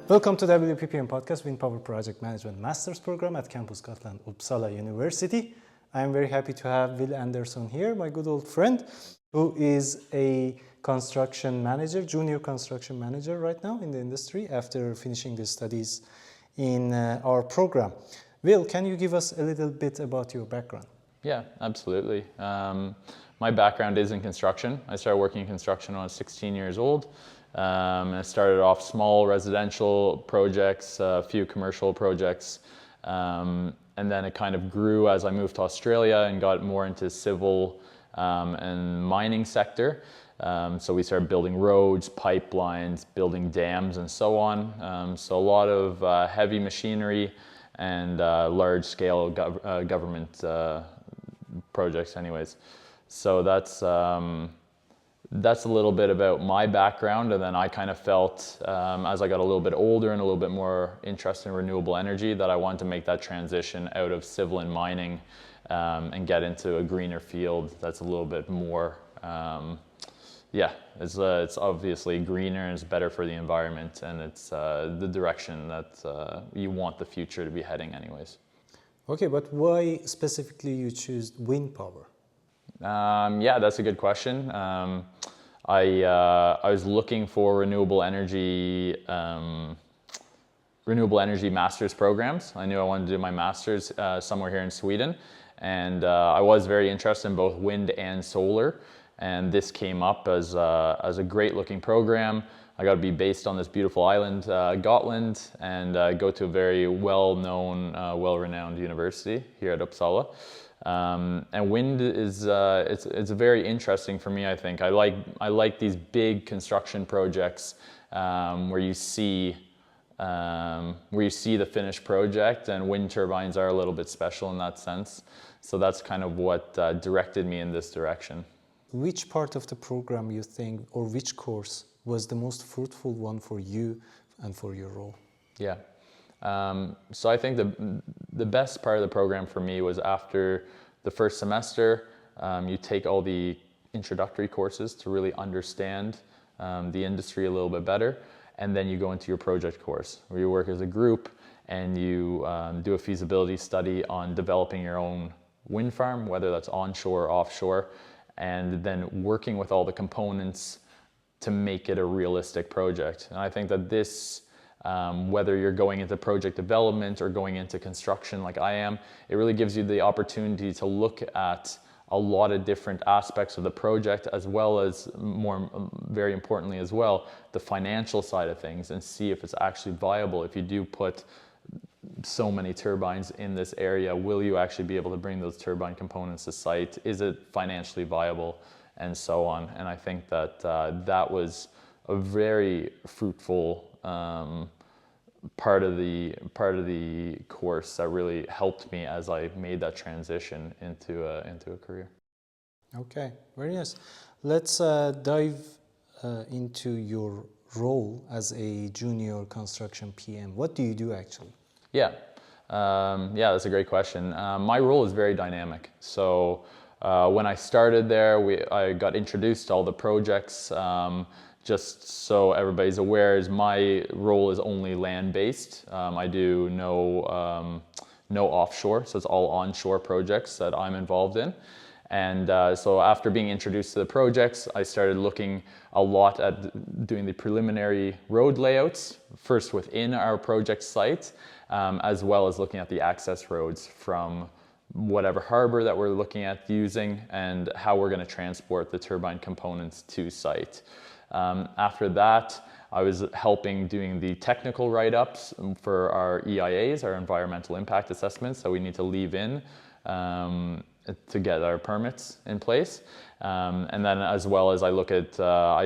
Welcome to WPPM Podcast, Wind Power Project Management Master's Program at Campus Scotland, Uppsala University. I am very happy to have Will Anderson here, my good old friend, who is a construction manager, junior construction manager right now in the industry after finishing his studies in our program. Will, can you give us a little bit about your background? Yeah, absolutely. My background is in construction. I started working in construction when I was 16 years old. I started off small residential projects, a few commercial projects, and then it kind of grew as I moved to Australia and got more into civil and mining sector. So we started building roads, pipelines, building dams, and so on. So a lot of heavy machinery and large-scale government projects, anyways. So that's a little bit about my background, and then I kind of felt as I got a little bit older and a little bit more interested in renewable energy that I wanted to make that transition out of civil and mining and get into a greener field that's a little bit more, it's obviously greener and it's better for the environment, and it's the direction that you want the future to be heading anyways. Okay, but why specifically you choose wind power? Yeah, that's a good question. I was looking for renewable energy master's programs. I knew I wanted to do my master's somewhere here in Sweden, and I was very interested in both wind and solar. And this came up as a great looking program. I got to be based on this beautiful island, Gotland, and go to a very well-known, well-renowned university here at Uppsala. And wind is it's very interesting for me. I think I like these big construction projects where you see the finished project, and wind turbines are a little bit special in that sense. So that's kind of what directed me in this direction. Which part of the program you think, or which course was the most fruitful one for you and for your role? Yeah. So I think the best part of the program for me was after the first semester, you take all the introductory courses to really understand the industry a little bit better, and then you go into your project course where you work as a group and you do a feasibility study on developing your own wind farm, whether that's onshore or offshore, and then working with all the components to make it a realistic project. And I think that this whether you're going into project development or going into construction like I am, it really gives you the opportunity to look at a lot of different aspects of the project, as well as, very importantly as well, the financial side of things, and see if it's actually viable. If you do put so many turbines in this area, will you actually be able to bring those turbine components to site? Is it financially viable? And so on. And I think that that was a very fruitful part of the course that really helped me as I made that transition into a career. Okay, very nice. Let's dive into your role as a junior construction PM. What do you do actually? Yeah, that's a great question. My role is very dynamic. So when I started there, I got introduced to all the projects. Just so everybody's aware, my role is only land-based. I do no offshore, so it's all onshore projects that I'm involved in. And so after being introduced to the projects, I started looking a lot at doing the preliminary road layouts, first within our project site, as well as looking at the access roads from whatever harbor that we're looking at using, and how we're going to transport the turbine components to site. After that, I was helping doing the technical write-ups for our EIAs, our environmental impact assessments, that we need to leave in to get our permits in place. And then as well as I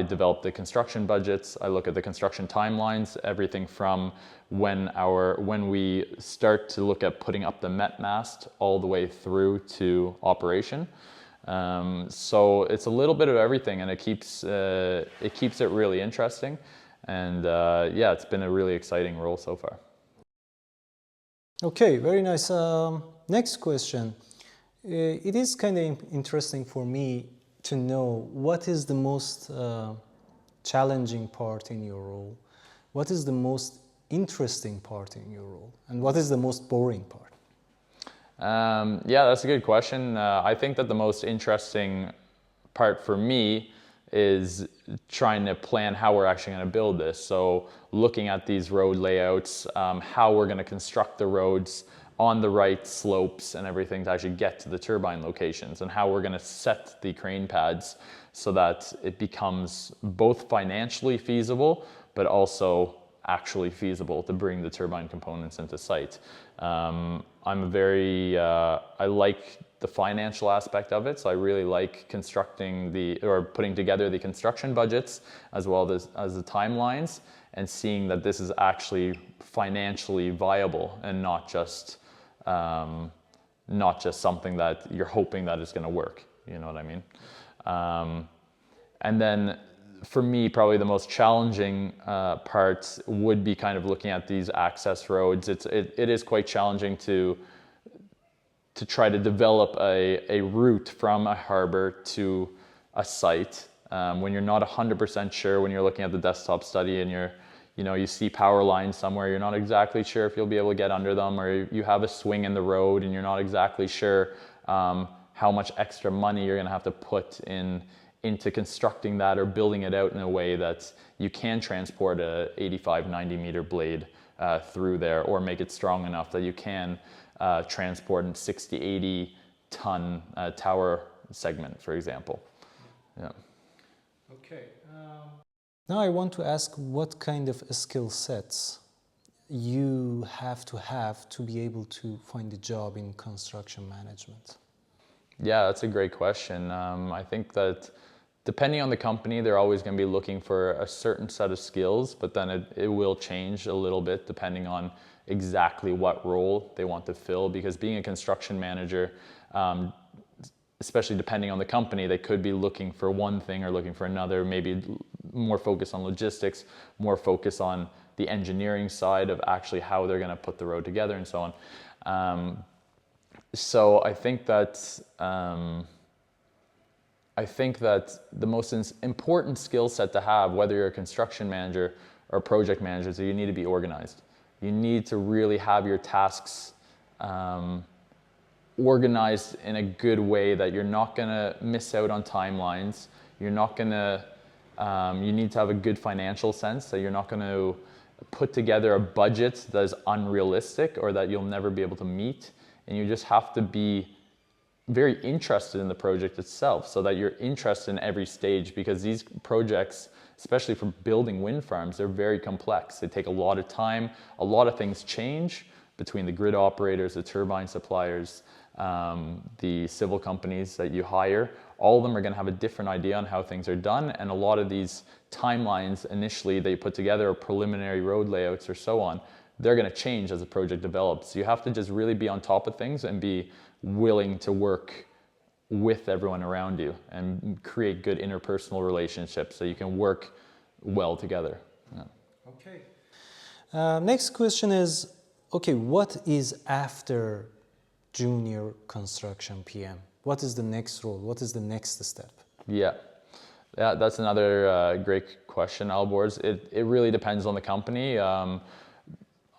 develop the construction budgets, I look at the construction timelines, everything from when we start to look at putting up the Met mast all the way through to operation. So it's a little bit of everything, and it keeps it really interesting. And it's been a really exciting role so far. Okay, very nice. Next question. It is kind of interesting for me to know what is the most challenging part in your role. What is the most interesting part in your role, and what is the most boring part? Yeah, that's a good question. I think that the most interesting part for me is trying to plan how we're actually going to build this. So looking at these road layouts, how we're going to construct the roads on the right slopes and everything to actually get to the turbine locations, and how we're going to set the crane pads so that it becomes both financially feasible but also actually feasible to bring the turbine components into site. I like the financial aspect of it, so I really like putting together the construction budgets as well as the timelines, and seeing that this is actually financially viable and not just something that you're hoping that it's going to work. You know what I mean? And then for me, probably the most challenging part would be kind of looking at these access roads. It is quite challenging to try to develop a route from a harbor to a site when you're not 100% sure. When you're looking at the desktop study and you see power lines somewhere, you're not exactly sure if you'll be able to get under them, or you have a swing in the road and you're not exactly sure how much extra money you're going to have to put into constructing that or building it out in a way that you can transport a 85-90 meter blade through there, or make it strong enough that you can transport a 60-80 ton tower segment, for example. Yeah. Okay. Now I want to ask what kind of skill sets you have to be able to find a job in construction management. Yeah, that's a great question. I think that depending on the company, they're always going to be looking for a certain set of skills, but then it will change a little bit depending on exactly what role they want to fill. Because being a construction manager, especially depending on the company, they could be looking for one thing or looking for another, maybe more focus on logistics, more focus on the engineering side of actually how they're going to put the road together and so on. So I think that the most important skill set to have, whether you're a construction manager or a project manager, is that you need to be organized. You need to really have your tasks organized in a good way that you're not going to miss out on timelines. You're not going to, you need to have a good financial sense, that you're not going to put together a budget that is unrealistic or that you'll never be able to meet. And you just have to be very interested in the project itself, so that you're interested in every stage, because these projects, especially for building wind farms, they're very complex. They take a lot of time. A lot of things change between the grid operators, the turbine suppliers, the civil companies that you hire. All of them are going to have a different idea on how things are done, and a lot of these timelines initially they put together, or preliminary road layouts or so on, they're going to change as the project develops. So you have to just really be on top of things and be willing to work with everyone around you and create good interpersonal relationships so you can work well together. Yeah. Okay. Next question is, okay, what is after junior construction PM? What is the next role? What is the next step? Yeah, that's another great question, Alborz. It really depends on the company.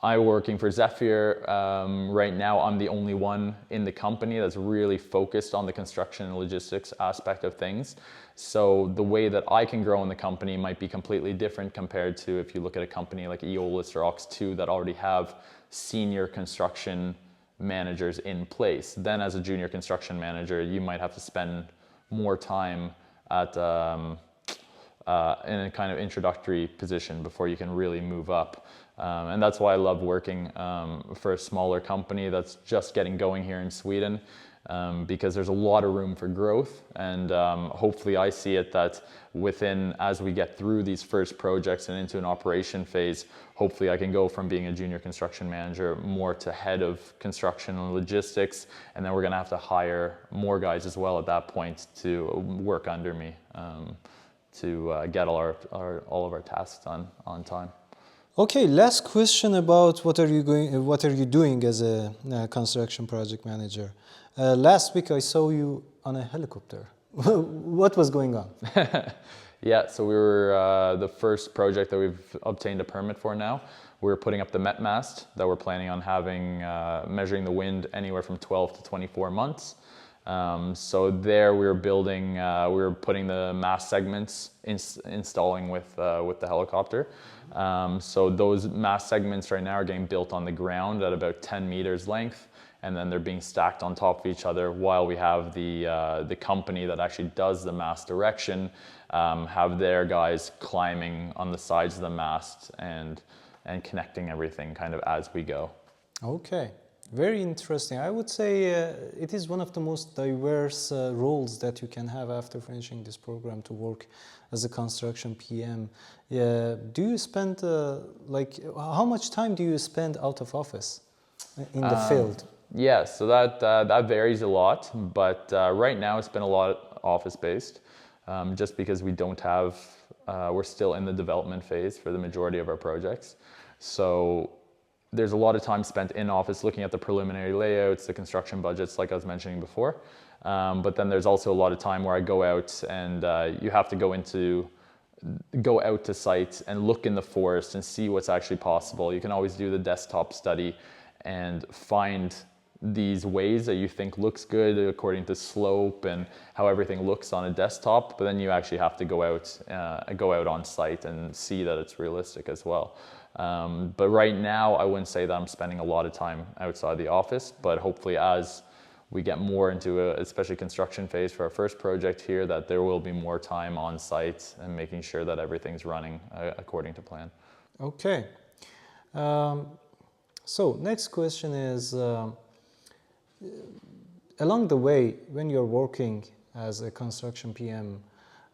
I'm working for Zephyr. Right now, I'm the only one in the company that's really focused on the construction and logistics aspect of things. So the way that I can grow in the company might be completely different compared to if you look at a company like Eolus or Ox2 that already have senior construction managers in place. Then as a junior construction manager, you might have to spend more time at in a kind of introductory position before you can really move up. And that's why I love working for a smaller company that's just getting going here in Sweden, because there's a lot of room for growth. And hopefully I see it that as we get through these first projects and into an operation phase, hopefully I can go from being a junior construction manager more to head of construction and logistics. And then we're going to have to hire more guys as well at that point to work under me to get all of our tasks done on time. Okay, last question about what are you doing as a construction project manager? Last week I saw you on a helicopter. What was going on? Yeah, so we were the first project that we've obtained a permit for now. We're putting up the Met mast that we're planning on having, measuring the wind anywhere from 12 to 24 months. So there we were building, we were putting the mast segments, installing with the helicopter. So those mast segments right now are getting built on the ground at about 10 meters length, and then they're being stacked on top of each other while we have the company that actually does the mast direction, have their guys climbing on the sides of the mast and connecting everything kind of as we go. Okay, very interesting. I would say it is one of the most diverse roles that you can have after finishing this program to work as a construction PM. Do you spend how much time do you spend out of office in the field? Yeah, so that varies a lot, but right now it's been a lot office-based, just because we don't have, we're still in the development phase for the majority of our projects. So there's a lot of time spent in office looking at the preliminary layouts, the construction budgets, like I was mentioning before. But then there's also a lot of time where I go out and you have to go out to site and look in the forest and see what's actually possible. You can always do the desktop study and find these ways that you think looks good according to slope and how everything looks on a desktop, but then you actually have to go out on site and see that it's realistic as well. But right now, I wouldn't say that I'm spending a lot of time outside the office, but hopefully as we get more into especially construction phase for our first project here, that there will be more time on site and making sure that everything's running according to plan. Okay. So next question is, along the way, when you're working as a construction PM,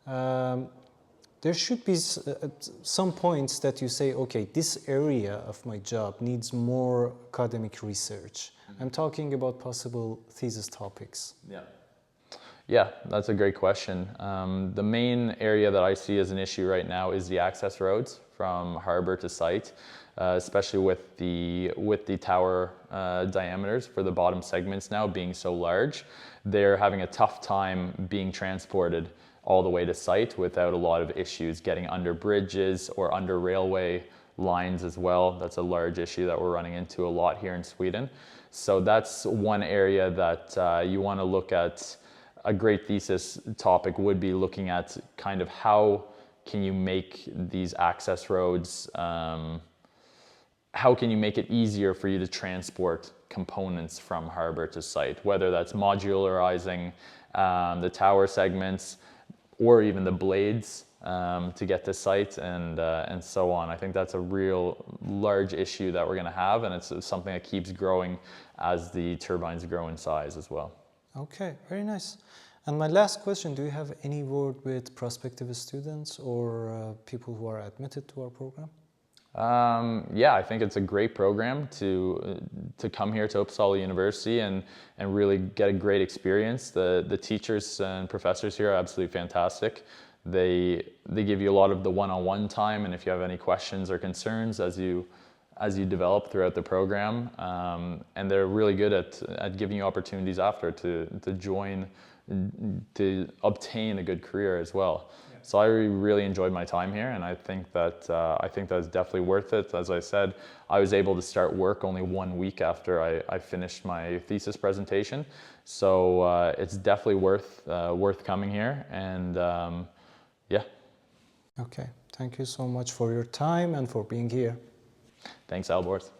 there should be some points that you say, okay, this area of my job needs more academic research. I'm talking about possible thesis topics. Yeah, that's a great question. The main area that I see as an issue right now is the access roads from harbor to site, especially with the tower diameters for the bottom segments now being so large. They're having a tough time being transported all the way to site without a lot of issues getting under bridges or under railway lines as well. That's a large issue that we're running into a lot here in Sweden. So that's one area that you want to look at. A great thesis topic would be looking at kind of how can you make these access roads, how can you make it easier for you to transport components from harbor to site, whether that's modularizing the tower segments or even the blades to get to site and so on. I think that's a real large issue that we're going to have, and it's something that keeps growing as the turbines grow in size as well. Okay, very nice. And my last question, do you have any word with prospective students or people who are admitted to our program? Yeah, I think it's a great program to come here to Uppsala University and really get a great experience. The teachers and professors here are absolutely fantastic. They give you a lot of the one-on-one time, and if you have any questions or concerns as you develop throughout the program, and they're really good at giving you opportunities after to join, to obtain a good career as well. Yeah. So I really enjoyed my time here, and I think that's definitely worth it. As I said, I was able to start work only 1 week after I finished my thesis presentation, so it's definitely worth coming here, and yeah. Okay, thank you so much for your time and for being here. Thanks, Alborz.